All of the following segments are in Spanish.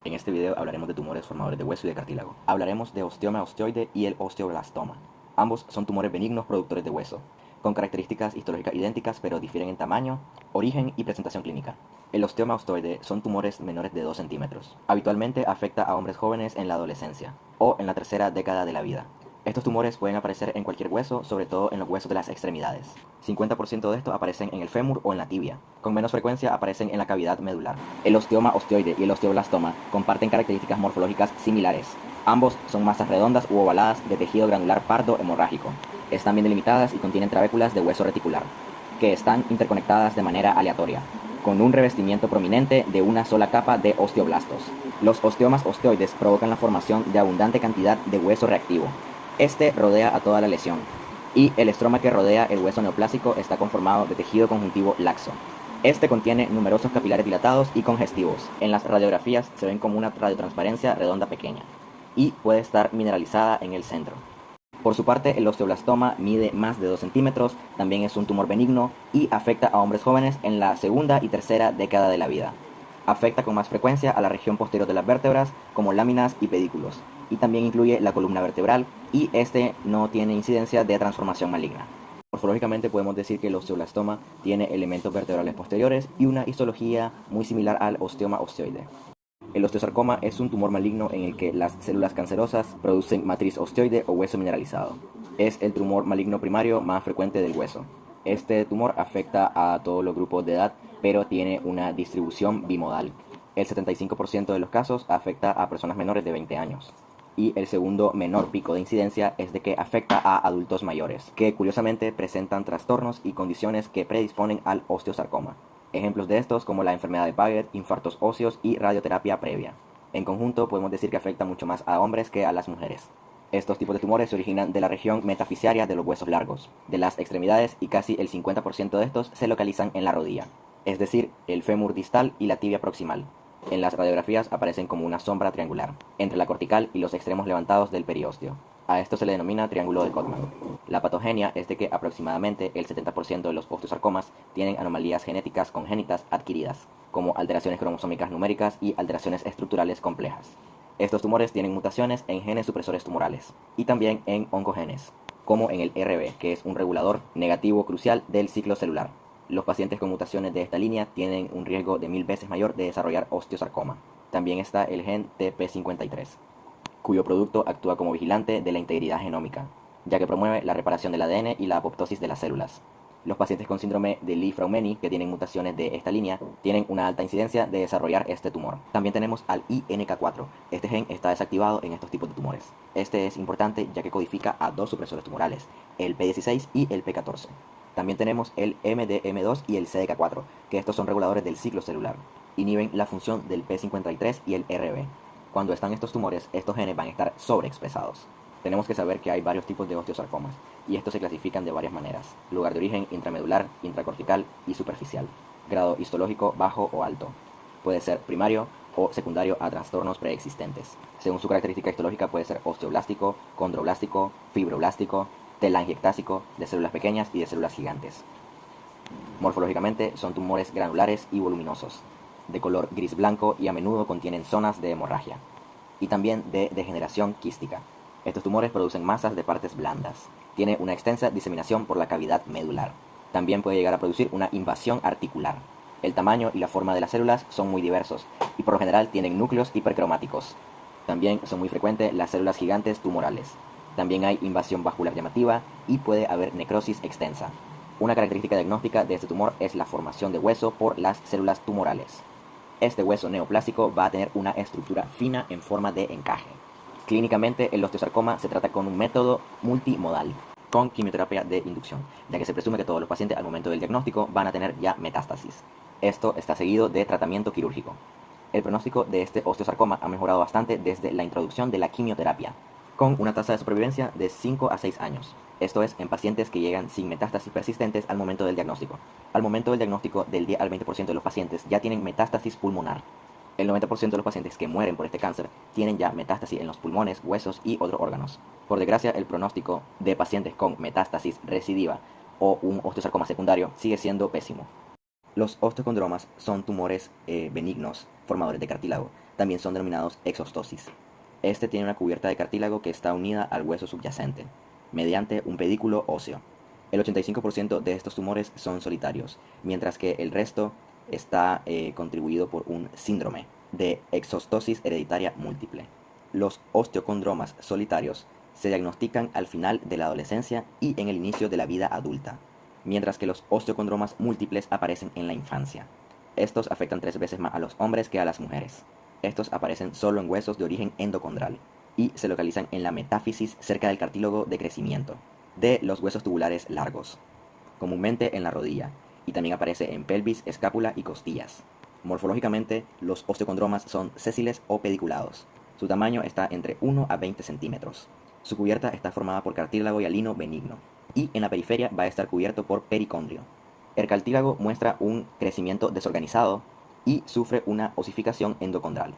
En este video hablaremos de tumores formadores de hueso y de cartílago. Hablaremos de osteoma osteoide y el osteoblastoma. Ambos son tumores benignos productores de hueso, con características histológicas idénticas pero difieren en tamaño, origen y presentación clínica. El osteoma osteoide son tumores menores de 2 centímetros. Habitualmente afecta a hombres jóvenes en la adolescencia o en la tercera década de la vida. Estos tumores pueden aparecer en cualquier hueso, sobre todo en los huesos de las extremidades. 50% de estos aparecen en el fémur o en la tibia. Con menos frecuencia aparecen en la cavidad medular. El osteoma osteoide y el osteoblastoma comparten características morfológicas similares. Ambos son masas redondas u ovaladas de tejido granular pardo hemorrágico. Están bien delimitadas y contienen trabéculas de hueso reticular, que están interconectadas de manera aleatoria, con un revestimiento prominente de una sola capa de osteoblastos. Los osteomas osteoides provocan la formación de abundante cantidad de hueso reactivo. Este rodea a toda la lesión, y el estroma que rodea el hueso neoplásico está conformado de tejido conjuntivo laxo. Este contiene numerosos capilares dilatados y congestivos. En las radiografías se ven como una radiotransparencia redonda pequeña, y puede estar mineralizada en el centro. Por su parte, el osteoblastoma mide más de 2 centímetros, también es un tumor benigno y afecta a hombres jóvenes en la segunda y tercera década de la vida. Afecta con más frecuencia a la región posterior de las vértebras, como láminas y pedículos, y también incluye la columna vertebral, y este no tiene incidencia de transformación maligna. Morfológicamente podemos decir que el osteoblastoma tiene elementos vertebrales posteriores y una histología muy similar al osteoma osteoide. El osteosarcoma es un tumor maligno en el que las células cancerosas producen matriz osteoide o hueso mineralizado. Es el tumor maligno primario más frecuente del hueso. Este tumor afecta a todos los grupos de edad, pero tiene una distribución bimodal. El 75% de los casos afecta a personas menores de 20 años. Y el segundo menor pico de incidencia es de que afecta a adultos mayores, que curiosamente presentan trastornos y condiciones que predisponen al osteosarcoma. Ejemplos de estos como la enfermedad de Paget, infartos óseos y radioterapia previa. En conjunto podemos decir que afecta mucho más a hombres que a las mujeres. Estos tipos de tumores se originan de la región metafisiaria de los huesos largos, de las extremidades, y casi el 50% de estos se localizan en la rodilla, es decir, el fémur distal y la tibia proximal. En las radiografías aparecen como una sombra triangular, entre la cortical y los extremos levantados del periósteo. A esto se le denomina triángulo de Codman. La patogenia es de que aproximadamente el 70% de los osteosarcomas tienen anomalías genéticas congénitas adquiridas, como alteraciones cromosómicas numéricas y alteraciones estructurales complejas. Estos tumores tienen mutaciones en genes supresores tumorales, y también en oncogenes, como en el RB, que es un regulador negativo crucial del ciclo celular. Los pacientes con mutaciones de esta línea tienen un riesgo de 1000 veces mayor de desarrollar osteosarcoma. También está el gen TP53, cuyo producto actúa como vigilante de la integridad genómica, ya que promueve la reparación del ADN y la apoptosis de las células. Los pacientes con síndrome de Li-Fraumeni, que tienen mutaciones de esta línea, tienen una alta incidencia de desarrollar este tumor. También tenemos al INK4. Este gen está desactivado en estos tipos de tumores. Este es importante ya que codifica a dos supresores tumorales, el P16 y el P14. También tenemos el MDM2 y el CDK4, que estos son reguladores del ciclo celular. Inhiben la función del P53 y el RB. Cuando están estos tumores, estos genes van a estar sobreexpresados. Tenemos que saber que hay varios tipos de osteosarcomas, y estos se clasifican de varias maneras: lugar de origen, intramedular, intracortical y superficial. Grado histológico bajo o alto. Puede ser primario o secundario a trastornos preexistentes. Según su característica histológica puede ser osteoblástico, condroblástico, fibroblástico, telangiectásico, de células pequeñas y de células gigantes. Morfológicamente son tumores granulares y voluminosos, de color gris-blanco, y a menudo contienen zonas de hemorragia, y también de degeneración quística. Estos tumores producen masas de partes blandas. Tiene una extensa diseminación por la cavidad medular. También puede llegar a producir una invasión articular. El tamaño y la forma de las células son muy diversos, y por lo general tienen núcleos hipercromáticos. También son muy frecuentes las células gigantes tumorales. También hay invasión vascular llamativa y puede haber necrosis extensa. Una característica diagnóstica de este tumor es la formación de hueso por las células tumorales. Este hueso neoplásico va a tener una estructura fina en forma de encaje. Clínicamente, el osteosarcoma se trata con un método multimodal, con quimioterapia de inducción, ya que se presume que todos los pacientes al momento del diagnóstico van a tener ya metástasis. Esto está seguido de tratamiento quirúrgico. El pronóstico de este osteosarcoma ha mejorado bastante desde la introducción de la quimioterapia, con una tasa de supervivencia de 5 a 6 años. Esto es en pacientes que llegan sin metástasis persistentes al momento del diagnóstico. Al momento del diagnóstico, del 10 al 20% de los pacientes ya tienen metástasis pulmonar. El 90% de los pacientes que mueren por este cáncer tienen ya metástasis en los pulmones, huesos y otros órganos. Por desgracia, el pronóstico de pacientes con metástasis recidiva o un osteosarcoma secundario sigue siendo pésimo. Los osteocondromas son tumores benignos, formadores de cartílago. también son denominados exostosis. Este tiene una cubierta de cartílago que está unida al hueso subyacente, mediante un pedículo óseo. El 85% de estos tumores son solitarios, mientras que el resto está contribuido por un síndrome de exostosis hereditaria múltiple. Los osteocondromas solitarios se diagnostican al final de la adolescencia y en el inicio de la vida adulta, mientras que los osteocondromas múltiples aparecen en la infancia. Estos afectan 3 veces más a los hombres que a las mujeres. Estos aparecen solo en huesos de origen endocondral y se localizan en la metáfisis cerca del cartílago de crecimiento de los huesos tubulares largos, comúnmente en la rodilla, y también aparece en pelvis, escápula y costillas. Morfológicamente, los osteocondromas son sésiles o pediculados. Su tamaño está entre 1 a 20 centímetros. Su cubierta está formada por cartílago hialino benigno, y en la periferia va a estar cubierto por pericondrio. El cartílago muestra un crecimiento desorganizado y sufre una osificación endocondral,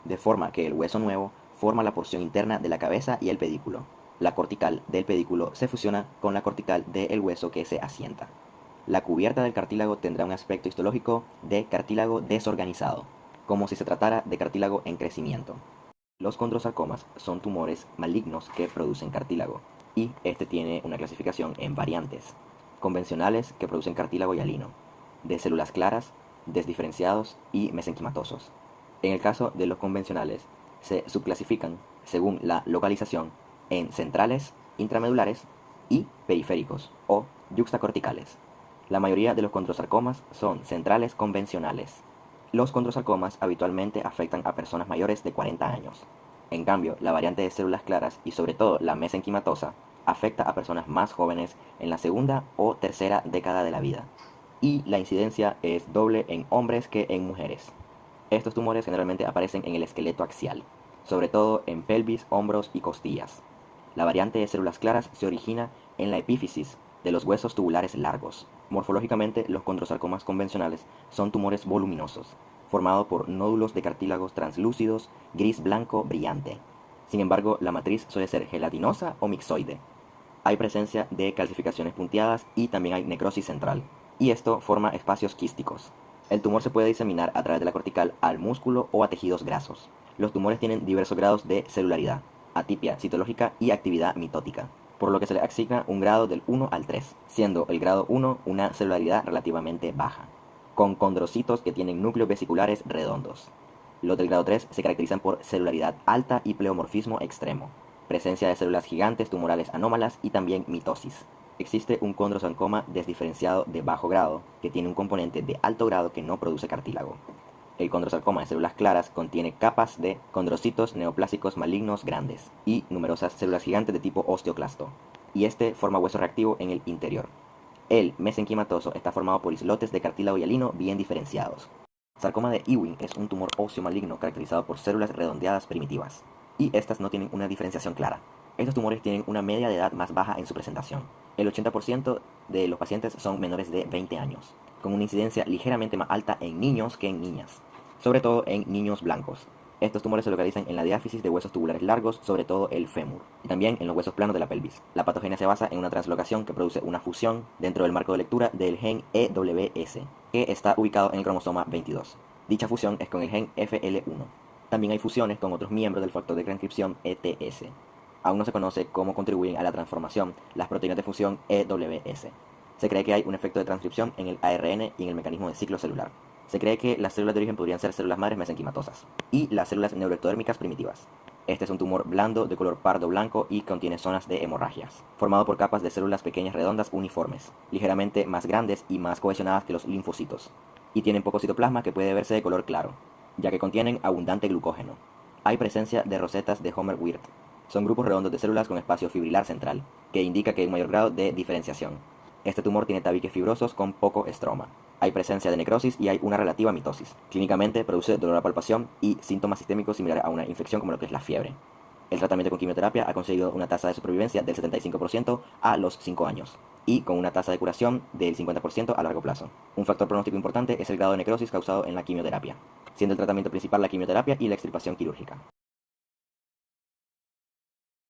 de forma que el hueso nuevo forma la porción interna de la cabeza y el pedículo. La cortical del pedículo se fusiona con la cortical del hueso que se asienta. La cubierta del cartílago tendrá un aspecto histológico de cartílago desorganizado, como si se tratara de cartílago en crecimiento. Los condrosarcomas son tumores malignos que producen cartílago, y este tiene una clasificación en variantes: convencionales, que producen cartílago hialino, de células claras, desdiferenciados y mesenquimatosos. En el caso de los convencionales, se subclasifican, según la localización, en centrales, intramedulares y periféricos o yuxtacorticales. La mayoría de los condrosarcomas son centrales convencionales. Los condrosarcomas habitualmente afectan a personas mayores de 40 años. En cambio, la variante de células claras y sobre todo la mesenquimatosa afecta a personas más jóvenes en la segunda o tercera década de la vida. Y la incidencia es doble en hombres que en mujeres. Estos tumores generalmente aparecen en el esqueleto axial, sobre todo en pelvis, hombros y costillas. La variante de células claras se origina en la epífisis de los huesos tubulares largos. Morfológicamente, los condrosarcomas convencionales son tumores voluminosos, formados por nódulos de cartílagos translúcidos, gris-blanco brillante. Sin embargo, la matriz suele ser gelatinosa o mixoide. Hay presencia de calcificaciones punteadas y también hay necrosis central, y esto forma espacios quísticos. El tumor se puede diseminar a través de la cortical al músculo o a tejidos grasos. Los tumores tienen diversos grados de celularidad, atipia citológica y actividad mitótica, por lo que se le asigna un grado del 1 al 3, siendo el grado 1 una celularidad relativamente baja, con condrocitos que tienen núcleos vesiculares redondos. Los del grado 3 se caracterizan por celularidad alta y pleomorfismo extremo, presencia de células gigantes tumorales anómalas y también mitosis. Existe un condrosarcoma desdiferenciado de bajo grado, que tiene un componente de alto grado que no produce cartílago. El condrosarcoma de células claras contiene capas de condrocitos neoplásicos malignos grandes y numerosas células gigantes de tipo osteoclasto, y este forma hueso reactivo en el interior. El mesenquimatoso está formado por islotes de cartílago hialino bien diferenciados. Sarcoma de Ewing es un tumor óseo maligno caracterizado por células redondeadas primitivas, y estas no tienen una diferenciación clara. Estos tumores tienen una media de edad más baja en su presentación. El 80% de los pacientes son menores de 20 años, con una incidencia ligeramente más alta en niños que en niñas, sobre todo en niños blancos. Estos tumores se localizan en la diáfisis de huesos tubulares largos, sobre todo el fémur, y también en los huesos planos de la pelvis. La patogenia se basa en una translocación que produce una fusión dentro del marco de lectura del gen EWS, que está ubicado en el cromosoma 22. Dicha fusión es con el gen FL1. También hay fusiones con otros miembros del factor de transcripción ETS. Aún no se conoce cómo contribuyen a la transformación las proteínas de fusión EWS. Se cree que hay un efecto de transcripción en el ARN y en el mecanismo de ciclo celular. Se cree que las células de origen podrían ser células madres mesenquimatosas y las células neuroectodérmicas primitivas. Este es un tumor blando de color pardo blanco y contiene zonas de hemorragias, formado por capas de células pequeñas redondas uniformes, ligeramente más grandes y más cohesionadas que los linfocitos, y tienen poco citoplasma que puede verse de color claro, ya que contienen abundante glucógeno. Hay presencia de rosetas de Homer-Wirth. Son grupos redondos de células con espacio fibrilar central, que indica que hay un mayor grado de diferenciación. Este tumor tiene tabiques fibrosos con poco estroma. Hay presencia de necrosis y hay una relativa mitosis. Clínicamente produce dolor a palpación y síntomas sistémicos similares a una infección como lo que es la fiebre. El tratamiento con quimioterapia ha conseguido una tasa de supervivencia del 75% a los 5 años y con una tasa de curación del 50% a largo plazo. Un factor pronóstico importante es el grado de necrosis causado en la quimioterapia, siendo el tratamiento principal la quimioterapia y la extirpación quirúrgica.